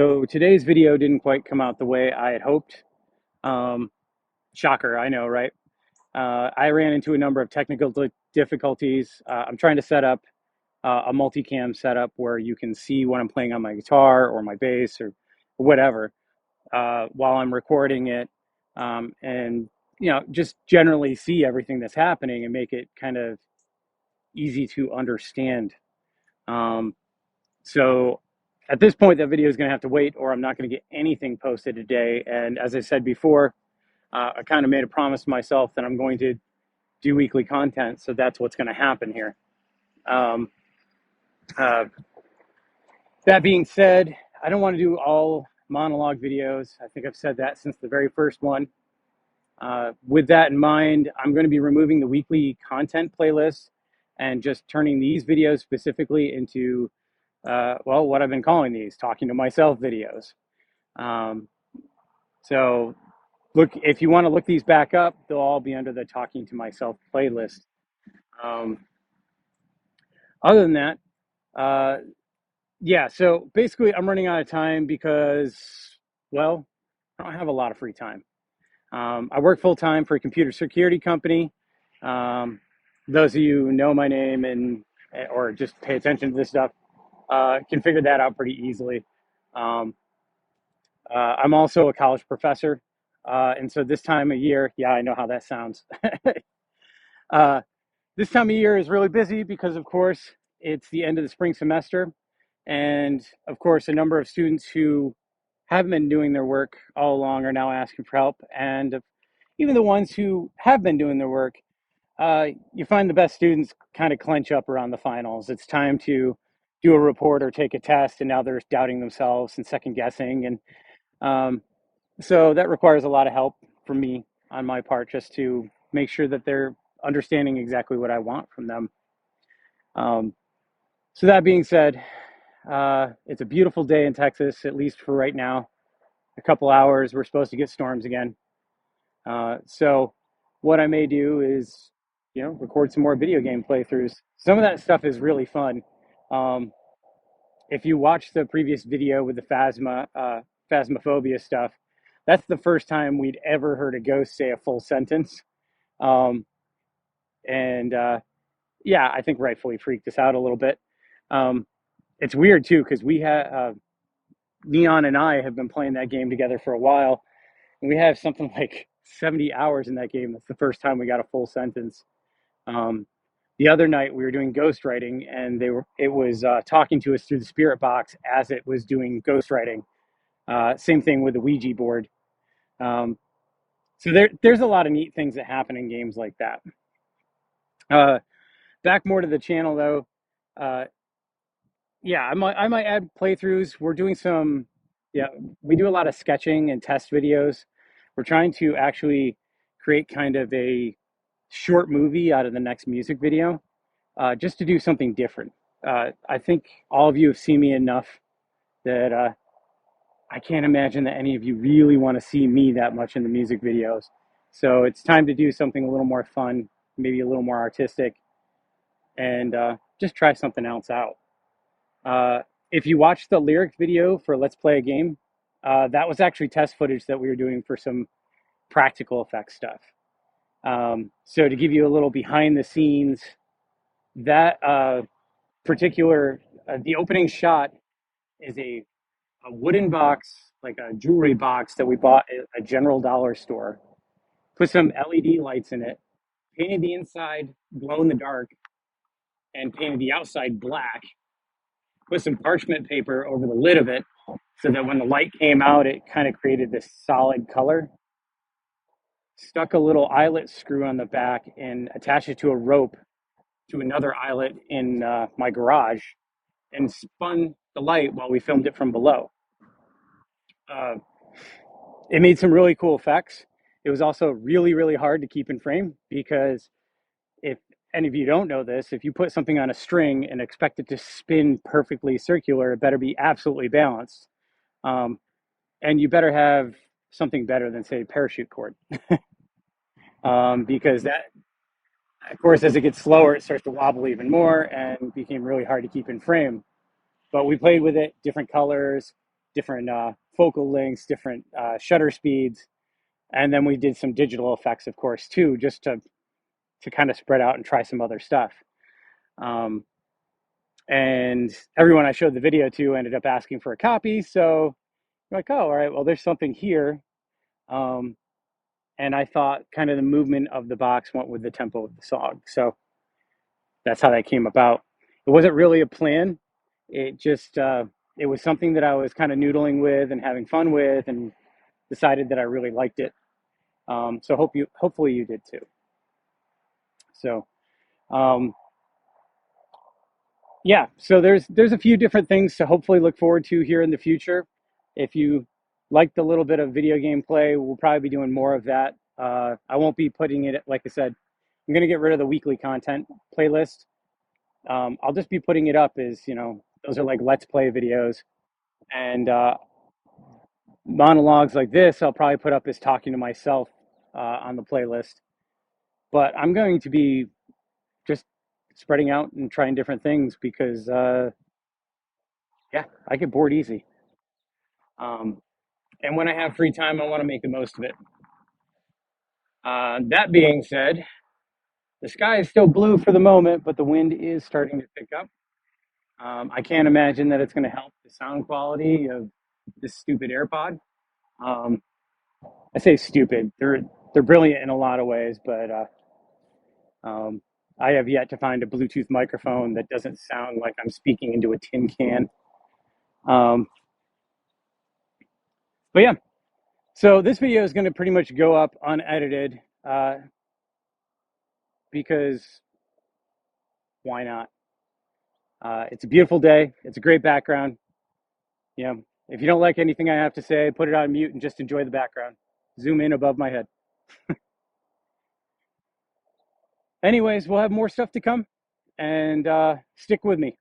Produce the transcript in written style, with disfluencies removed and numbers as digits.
So today's video didn't quite come out the way I had hoped. Um, Shocker, I know, right? I ran into a number of technical difficulties. I'm trying to set up a multicam setup where you can see when I'm playing on my guitar or my bass or whatever while I'm recording it, and just generally see everything that's happening and make it kind of easy to understand. Um, So at this point, that video is going to have to wait, or I'm not going to get anything posted today. And as I said before, I kind of made a promise to myself that I'm going to do weekly content. So that's what's going to happen here. Um, uh, that being said, I don't want to do all monologue videos. I think I've said that since the very first one. With that in mind, I'm going to be removing the weekly content playlist and just turning these videos specifically into, what I've been calling these talking to myself videos. Um, so look, if you want to look these back up, they'll all be under the Talking to Myself playlist. Um, Other than that, uh, yeah, so basically I'm running out of time because, well, I don't have a lot of free time. I work full time for a computer security company. Um, those of you who know my name and or just pay attention to this stuff can figure that out pretty easily. Um, I'm also a college professor. And so this time of year, yeah, I know how that sounds. uh, this time of year is really busy because, of course, it's the end of the spring semester. And of course, a number of students who haven't been doing their work all along are now asking for help. And even the ones who have been doing their work, you find the best students kind of clench up around the finals. It's time to do a report or take a test, and now they're doubting themselves and second guessing. And um, so that requires a lot of help from me on my part just to make sure that they're understanding exactly what I want from them. Um, so that being said, it's a beautiful day in Texas, at least for right now. A couple hours, we're supposed to get storms again. So what I may do is, record some more video game playthroughs. Some of that stuff is really fun. Um, if you watch the previous video with the phasmophobia stuff, that's the first time we'd ever heard a ghost say a full sentence. Um, and Yeah, I think rightfully freaked us out a little bit. Um, it's weird too, because we had Neon and I have been playing that game together for a while, and we have something like 70 hours in that game. That's the first time we got a full sentence. Um, the other night we were doing ghostwriting, and it was talking to us through the spirit box as it was doing ghostwriting. Same thing with the Ouija board. Um, so there's a lot of neat things that happen in games like that. Uh, Back more to the channel though. Uh, yeah, I might add playthroughs. We're doing some, yeah, we do a lot of sketching and test videos. We're trying to actually create kind of a short movie out of the next music video, just to do something different. I think all of you have seen me enough that I can't imagine that any of you really want to see me that much in the music videos. So it's time to do something a little more fun, maybe a little more artistic, and just try something else out. Uh, if you watch the lyric video for Let's Play a Game, that was actually test footage that we were doing for some practical effects stuff. So to give you a little behind the scenes, that the opening shot is a wooden box, like a jewelry box that we bought at a General Dollar store. Put some LED lights in it, painted the inside glow in the dark, and painted the outside black. Put some parchment paper over the lid of it so that when the light came out, it kind of created this solid color. Stuck a little eyelet screw on the back and attached it to a rope to another eyelet in my garage and spun the light while we filmed it from below. Uh, it made some really cool effects. It was also really, really hard to keep in frame because if any of you don't know this, if you put something on a string and expect it to spin perfectly circular, it better be absolutely balanced. Um, and you better have something better than, say, parachute cord. Because that, of course, as it gets slower, it starts to wobble even more and became really hard to keep in frame. But we played with it, different colors. different focal lengths, different shutter speeds, and then we did some digital effects, of course, too, just to kind of spread out and try some other stuff. Um, and everyone I showed the video to ended up asking for a copy. So I'm like, oh, all right, well, there's something here. Um, and I thought kind of the movement of the box went with the tempo of the song. So that's how that came about. It wasn't really a plan. It just it was something that I was kind of noodling with and having fun with, and decided that I really liked it. So hopefully you did too. So um, yeah, so there's a few different things to hopefully look forward to here in the future. If you like the little bit of video game play, we'll probably be doing more of that. I won't be putting it, like I said, I'm going to get rid of the weekly content playlist. I'll just be putting it up as, those are like let's play videos. And monologues like this, I'll probably put up as talking to myself on the playlist. But I'm going to be just spreading out and trying different things because, yeah, I get bored easy. Um, and when I have free time, I want to make the most of it. That being said, the sky is still blue for the moment, but the wind is starting to pick up. I can't imagine that it's going to help the sound quality of this stupid AirPod. Um, I say stupid; they're brilliant in a lot of ways, but um, I have yet to find a Bluetooth microphone that doesn't sound like I'm speaking into a tin can. Um, but yeah, so this video is going to pretty much go up unedited because why not? It's a beautiful day. It's a great background. If you don't like anything I have to say, put it on mute and just enjoy the background. Zoom in above my head. Anyways, we'll have more stuff to come, and stick with me.